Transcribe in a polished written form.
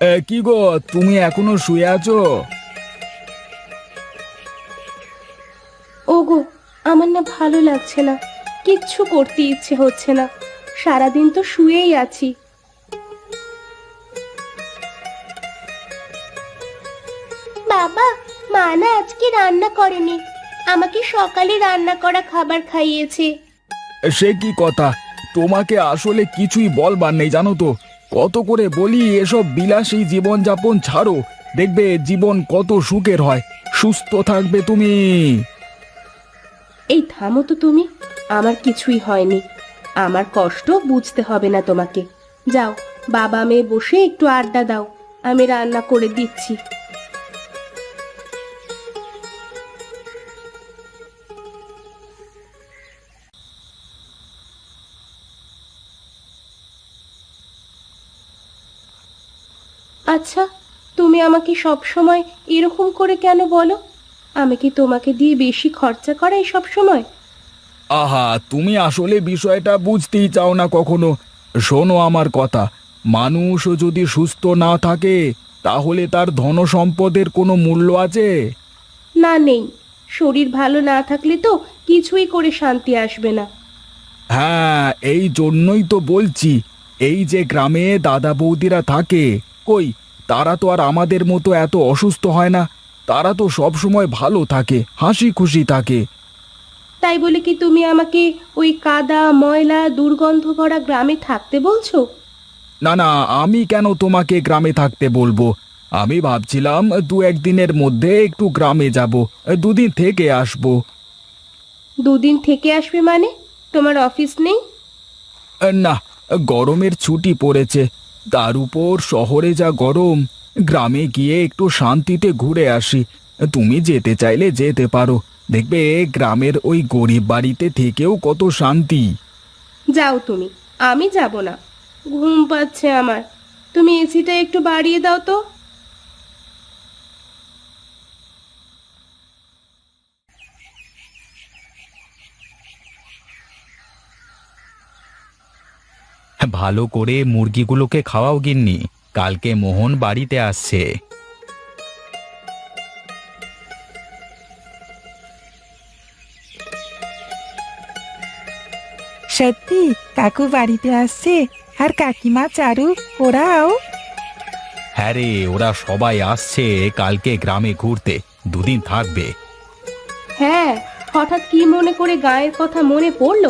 কি গো, তুমি এখনো শুয়ে আছো? ওগো, আমার না ভালো লাগছে না, কিচ্ছু করতে ইচ্ছে হচ্ছে না। সারাদিন তো শুয়েই আছি। বাবা, মা না আজকে রান্না করেনি, আমাকে সকালে রান্না করা খাবার খাইয়েছে। সে কি কথা! তোমাকে আসলে কিছুই বলবার নেই, জানো তো। কত করে বলি এসব বিলাসী জীবনযাপন ছাড়ো, দেখবে জীবন কত সুখের হয়। সুস্থ থাকবে তুমি। এই থামো তো তুমি, আমার কিছুই হয়নি। আমার কষ্ট বুঝতে হবে না তোমাকে। যাও, বাবা মেয়ে বসে একটু আড্ডা দাও, আমি রান্না করে দিচ্ছি। আচ্ছা, তুমি আমাকে সব সময় এরকম করে কেন বলো? আমি কি তোমাকে দিয়ে বেশি খরচা করাই সব সময়? আহা, তুমি আসলে বিষয়টা বুঝতেই চাও না কখনো। শোনো আমার কথা, মানুষ যদি সুস্থ না থাকে তাহলে তার ধনসম্পদের কোনো মূল্য আছে? না, নেই। শরীর ভালো না থাকলে তো কিছুই করে শান্তি আসবে না। হ্যাঁ, এই জন্যই তো বলছি, এই যে গ্রামে দাদা বৌদিরা থাকে, কই, তারা তো আর আমাদের মতো এত অসুস্থ হয় না। তারা তো সব সময় ভালো থাকে, হাসি খুশি থাকে। তাই বলে কি তুমি আমাকে ওই কাদা ময়লা দুর্গন্ধ ভরা গ্রামে থাকতে বলছো? না না, আমি কেন তোমাকে গ্রামে থাকতে বলবো? আমি ভাবছিলাম দু একদিনের মধ্যে একটু গ্রামে যাব, দুদিন থেকে আসবো। দুদিন থেকে আসবে মানে? তোমার অফিস নেই? না, গরমের ছুটি পড়েছে। তার উপর শহরে যা গরম, গ্রামে গিয়ে একটু শান্তিতে ঘুরে আসি। তুমি যেতে চাইলে যেতে পারো, দেখবে গ্রামের ওই গরিব বাড়িতে থেকেও কত শান্তি। যাও তুমি, আমি যাব না। ঘুম পাচ্ছে আমার। তুমি এসিটা একটু বাড়িয়ে দাও তো। ভালো করে মুরগিগুলোকে খাওয়াও গিন্নি, কালকে মোহন বাড়িতে আসছে। সত্যি কাকু বাড়িতে আসছে? আর কাকিমা চারু ওরাও? হ্যাঁ রে, ওরা সবাই আসছে কালকে গ্রামে ঘুরতে, দুদিন থাকবে। হ্যাঁ, হঠাৎ কি মনে করে গায়ের কথা মনে পড়লো